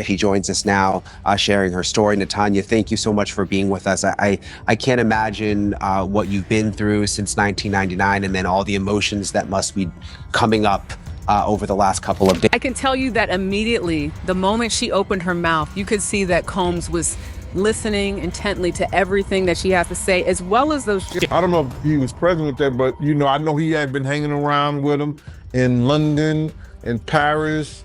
She joins us now, sharing her story. Natanya, thank you so much for being with us. I can't imagine what you've been through since 1999, and then all the emotions that must be coming up over the last couple of days. I can tell you that immediately, the moment she opened her mouth, you could see that Combs was listening intently to everything that she has to say, as well as those. I don't know if he was present with that, but I know he had been hanging around with him in London, in Paris,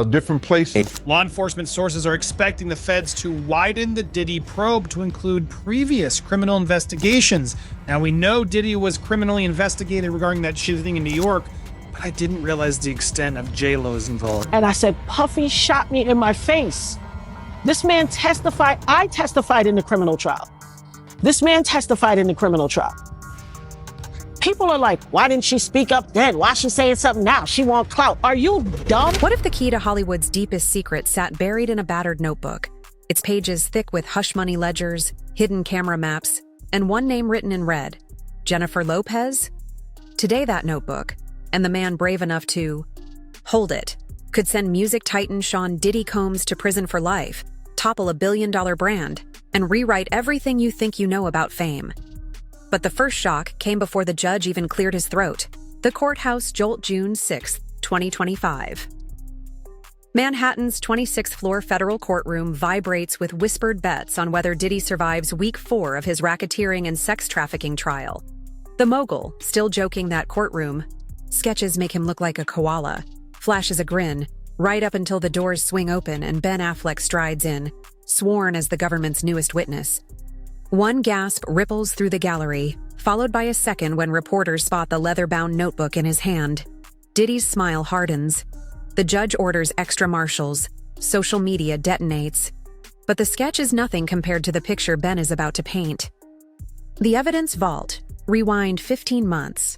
different places. Law enforcement sources are expecting the feds to widen the Diddy probe to include previous criminal investigations. Now, we know Diddy was criminally investigated regarding that shooting in New York, but I didn't realize the extent of J-Lo's involvement. And I said, Puffy shot me in my face. This man testified. I testified in the criminal trial. This man testified in the criminal trial. People are like, why didn't she speak up then? Why is she saying something now? She want clout. Are you dumb? What if the key to Hollywood's deepest secret sat buried in a battered notebook, its pages thick with hush money ledgers, hidden camera maps, and one name written in red, Jennifer Lopez? Today that notebook, and the man brave enough to hold it, could send music titan Sean Diddy Combs to prison for life, topple a billion-dollar brand, and rewrite everything you think you know about fame. But the first shock came before the judge even cleared his throat. The courthouse JOLT June 6, 2025. Manhattan's 26th floor federal courtroom vibrates with whispered bets on whether Diddy survives week 4 of his racketeering and sex trafficking trial. The mogul, still joking that courtroom, sketches make him look like a koala, flashes a grin, right up until the doors swing open and Ben Affleck strides in, sworn as the government's newest witness. One gasp ripples through the gallery, followed by a second when reporters spot the leather-bound notebook in his hand. Diddy's smile hardens. The judge orders extra marshals. Social media detonates. But the sketch is nothing compared to the picture Ben is about to paint. The evidence vault. Rewind 15 months.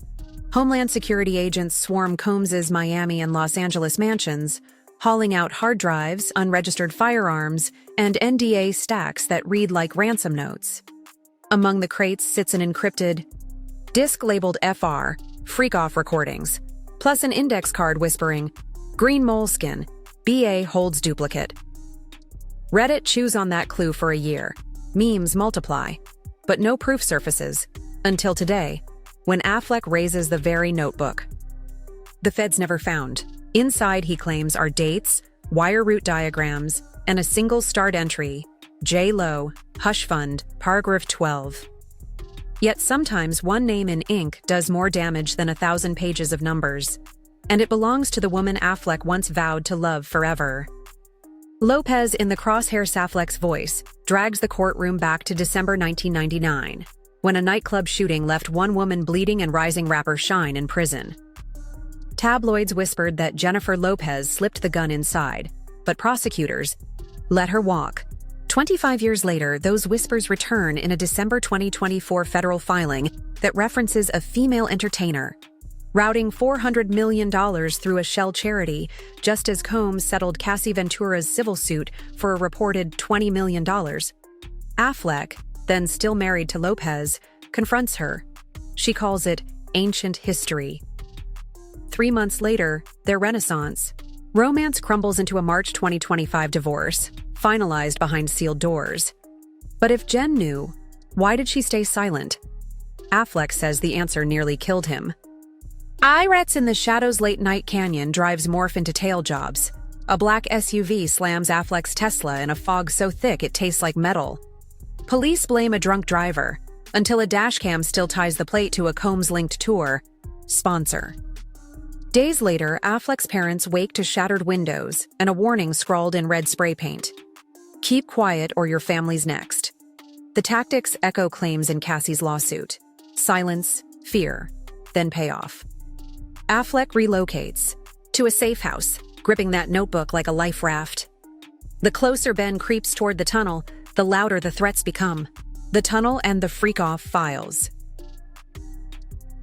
Homeland Security agents swarm Combs's Miami and Los Angeles mansions, hauling out hard drives, unregistered firearms, and NDA stacks that read like ransom notes. Among the crates sits an encrypted disc labeled FR, freak-off recordings, plus an index card whispering, green moleskin, BA holds duplicate. Reddit chews on that clue for a year. Memes multiply, but no proof surfaces, until today, when Affleck raises the very notebook. The feds never found. Inside, he claims, are dates, wire route diagrams, and a single starred entry, J-Lo, Hush Fund, paragraph 12. Yet sometimes one name in ink does more damage than 1,000 pages of numbers, and it belongs to the woman Affleck once vowed to love forever. Lopez, in the crosshair Affleck's voice, drags the courtroom back to December 1999, when a nightclub shooting left one woman bleeding and rising rapper Shine in prison. Tabloids whispered that Jennifer Lopez slipped the gun inside, but prosecutors let her walk. 25 years later, those whispers return in a December 2024 federal filing that references a female entertainer, routing $400 million through a shell charity, just as Combs settled Cassie Ventura's civil suit for a reported $20 million. Affleck, then still married to Lopez, confronts her. She calls it ancient history. 3 months later, their renaissance. Romance crumbles into a March 2025 divorce, finalized behind sealed doors. But if Jen knew, why did she stay silent? Affleck says the answer nearly killed him. IRATs in the Shadows late-night canyon drives Morph into tail jobs. A black SUV slams Affleck's Tesla in a fog so thick it tastes like metal. Police blame a drunk driver, until a dashcam still ties the plate to a Combs-linked tour. Sponsor. Days later, Affleck's parents wake to shattered windows and a warning scrawled in red spray paint. Keep quiet or your family's next. The tactics echo claims in Cassie's lawsuit. Silence, fear, then payoff. Affleck relocates to a safe house, gripping that notebook like a life raft. The closer Ben creeps toward the tunnel, the louder the threats become. The tunnel and the freak-off files.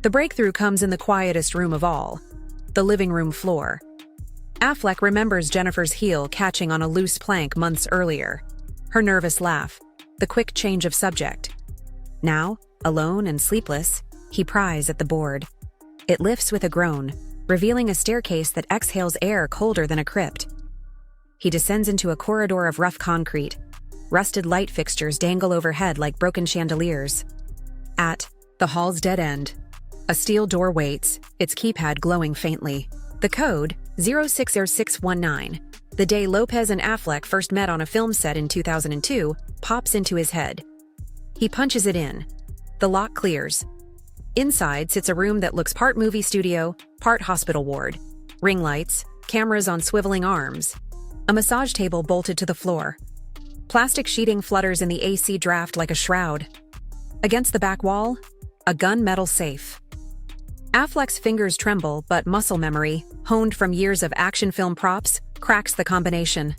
The breakthrough comes in the quietest room of all, the living room floor. Affleck remembers Jennifer's heel catching on a loose plank months earlier, her nervous laugh, the quick change of subject. Now, alone and sleepless, he pries at the board. It lifts with a groan, revealing a staircase that exhales air colder than a crypt. He descends into a corridor of rough concrete. Rusted light fixtures dangle overhead like broken chandeliers. At the hall's dead end, a steel door waits, its keypad glowing faintly. The code, 060619, the day Lopez and Affleck first met on a film set in 2002, pops into his head. He punches it in. The lock clears. Inside sits a room that looks part movie studio, part hospital ward. Ring lights, cameras on swiveling arms. A massage table bolted to the floor. Plastic sheeting flutters in the AC draft like a shroud. Against the back wall, a gunmetal safe. Affleck's fingers tremble, but muscle memory, honed from years of action film props, cracks the combination.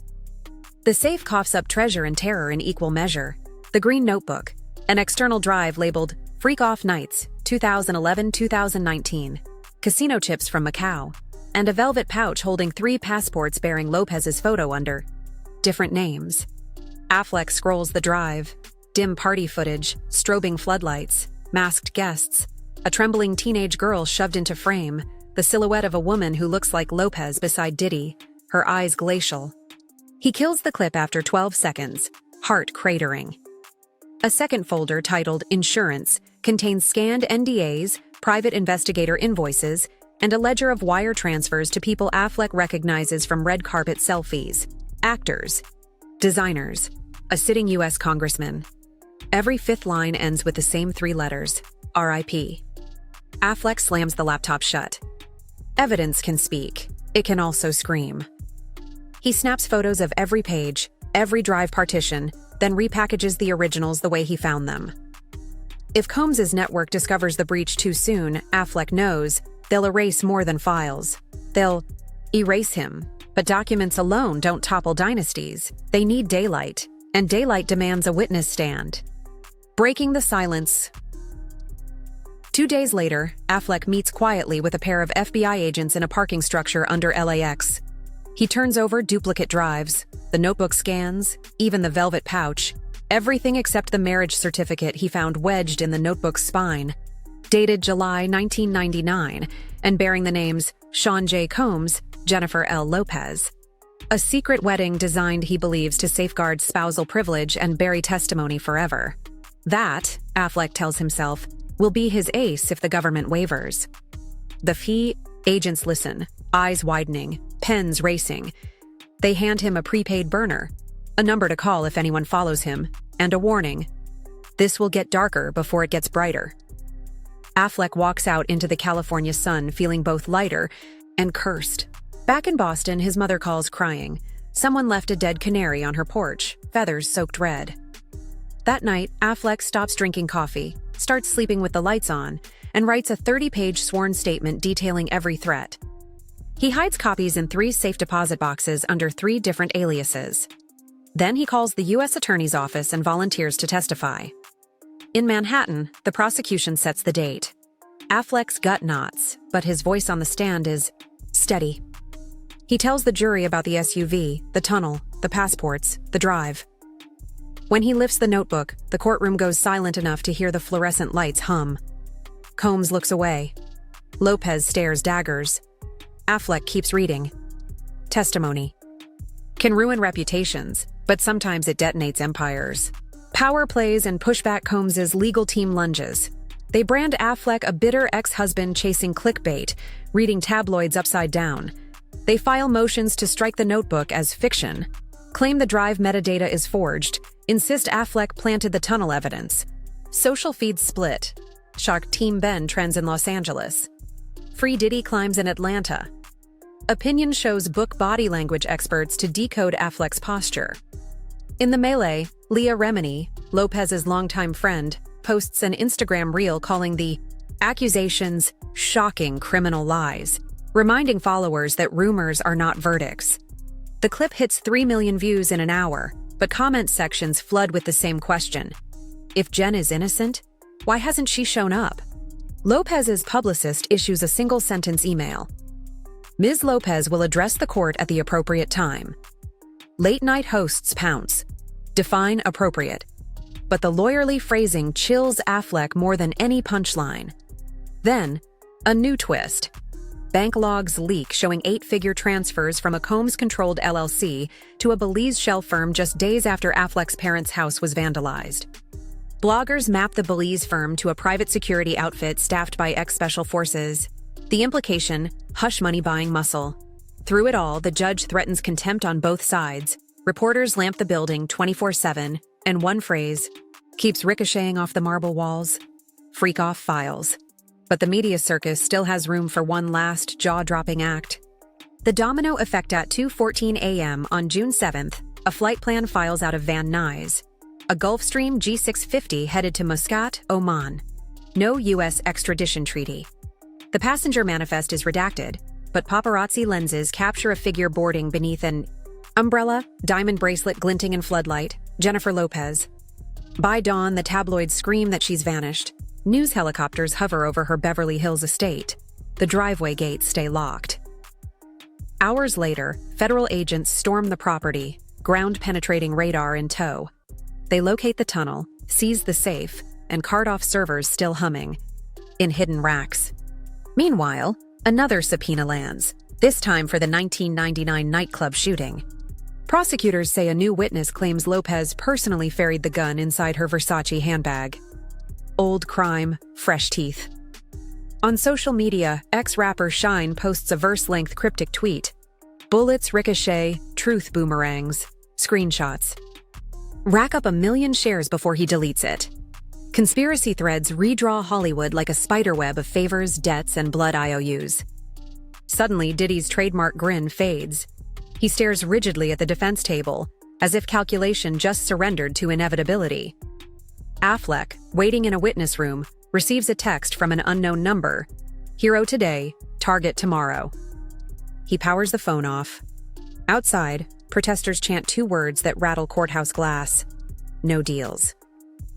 The safe coughs up treasure and terror in equal measure. The green notebook, an external drive labeled Freak Off Nights, 2011-2019, casino chips from Macau, and a velvet pouch holding 3 passports bearing Lopez's photo under different names. Affleck scrolls the drive. Dim party footage, strobing floodlights, masked guests, a trembling teenage girl shoved into frame, the silhouette of a woman who looks like Lopez beside Diddy, her eyes glacial. He kills the clip after 12 seconds, heart cratering. A second folder titled Insurance contains scanned NDAs, private investigator invoices, and a ledger of wire transfers to people Affleck recognizes from red carpet selfies, actors, designers, a sitting U.S. congressman. Every 5th line ends with the same 3 letters, RIP. Affleck slams the laptop shut. Evidence can speak. It can also scream. He snaps photos of every page, every drive partition, then repackages the originals the way he found them. If Combs's network discovers the breach too soon, Affleck knows, they'll erase more than files. They'll erase him. But documents alone don't topple dynasties. They need daylight, and daylight demands a witness stand. Breaking the silence. 2 days later, Affleck meets quietly with a pair of FBI agents in a parking structure under LAX. He turns over duplicate drives, the notebook scans, even the velvet pouch, everything except the marriage certificate he found wedged in the notebook's spine. Dated July 1999, and bearing the names Sean J. Combs, Jennifer L. Lopez. A secret wedding designed, he believes, to safeguard spousal privilege and bury testimony forever. That, Affleck tells himself, will be his ace if the government wavers. The fee, agents listen, eyes widening, pens racing. They hand him a prepaid burner, a number to call if anyone follows him, and a warning. This will get darker before it gets brighter. Affleck walks out into the California sun feeling both lighter and cursed. Back in Boston, his mother calls crying. Someone left a dead canary on her porch, feathers soaked red. That night, Affleck stops drinking coffee, starts sleeping with the lights on, and writes a 30-page sworn statement detailing every threat. He hides copies in 3 safe deposit boxes under 3 different aliases. Then he calls the U.S. Attorney's Office and volunteers to testify. In Manhattan, the prosecution sets the date. Affleck's gut knots, but his voice on the stand is steady. He tells the jury about the SUV, the tunnel, the passports, the drive. When he lifts the notebook, the courtroom goes silent enough to hear the fluorescent lights hum. Combs looks away. Lopez stares daggers. Affleck keeps reading. Testimony. Can ruin reputations, but sometimes it detonates empires. Power plays and push back Combs's legal team lunges. They brand Affleck a bitter ex-husband chasing clickbait, reading tabloids upside down. They file motions to strike the notebook as fiction, claim the drive metadata is forged, insist Affleck planted the tunnel evidence. Social feeds split. Shock Team Ben trends in Los Angeles. Free Diddy climbs in Atlanta. Opinion shows book body language experts to decode Affleck's posture. In the melee, Leah Remini, Lopez's longtime friend, posts an Instagram reel calling the accusations shocking criminal lies, reminding followers that rumors are not verdicts. The clip hits 3 million views in an hour, but comment sections flood with the same question. If Jen is innocent, why hasn't she shown up? Lopez's publicist issues a single-sentence email. Ms. Lopez will address the court at the appropriate time. Late-night hosts pounce. Define appropriate. But the lawyerly phrasing chills Affleck more than any punchline. Then, a new twist. bank logs leak showing 8-figure transfers from a Combs-controlled LLC to a Belize shell firm just days after Affleck's parents' house was vandalized. Bloggers map the Belize firm to a private security outfit staffed by ex-special forces. The implication, hush money buying muscle. Through it all, the judge threatens contempt on both sides. Reporters lamp the building 24/7, and one phrase keeps ricocheting off the marble walls: freak off files. But the media circus still has room for one last jaw-dropping act. The domino effect at 2:14 a.m. on June 7th, a flight plan files out of Van Nuys, a Gulfstream G650 headed to Muscat, Oman. No U.S. extradition treaty. The passenger manifest is redacted, but paparazzi lenses capture a figure boarding beneath an umbrella, diamond bracelet glinting in floodlight, Jennifer Lopez. By dawn, the tabloids scream that she's vanished. News helicopters hover over her Beverly Hills estate. The driveway gates stay locked. Hours later, federal agents storm the property, ground-penetrating radar in tow. They locate the tunnel, seize the safe, and cart off servers still humming, in hidden racks. Meanwhile, another subpoena lands, this time for the 1999 nightclub shooting. Prosecutors say a new witness claims Lopez personally ferried the gun inside her Versace handbag. Old crime, fresh teeth. On social media, ex-rapper Shine posts a verse-length cryptic tweet. Bullets ricochet, truth boomerangs. Screenshots. Rack up 1 million shares before he deletes it. Conspiracy threads redraw Hollywood like a spiderweb of favors, debts, and blood IOUs. Suddenly, Diddy's trademark grin fades. He stares rigidly at the defense table, as if calculation just surrendered to inevitability. Affleck, waiting in a witness room, receives a text from an unknown number. Hero today, target tomorrow. He powers the phone off. Outside, protesters chant 2 words that rattle courthouse glass. No deals.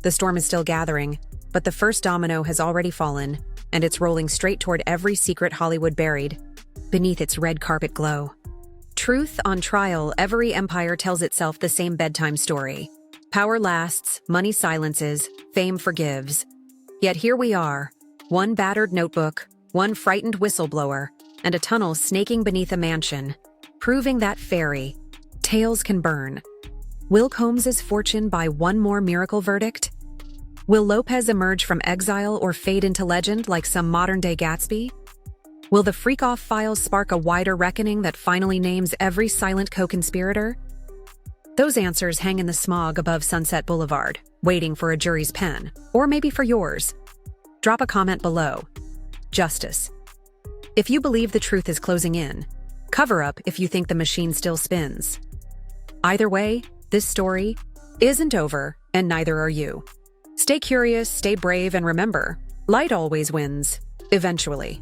The storm is still gathering, but the first domino has already fallen, and it's rolling straight toward every secret Hollywood buried, beneath its red carpet glow. Truth on trial, every empire tells itself the same bedtime story. Power lasts, money silences, fame forgives. Yet here we are, one battered notebook, one frightened whistleblower, and a tunnel snaking beneath a mansion, proving that fairy tales can burn. Will Combs' fortune buy one more miracle verdict? Will Lopez emerge from exile or fade into legend like some modern-day Gatsby? Will the freak-off files spark a wider reckoning that finally names every silent co-conspirator? Those answers hang in the smog above Sunset Boulevard, waiting for a jury's pen, or maybe for yours. Drop a comment below. Justice. If you believe the truth is closing in, cover up if you think the machine still spins. Either way, this story isn't over, and neither are you. Stay curious, stay brave, and remember, light always wins, eventually.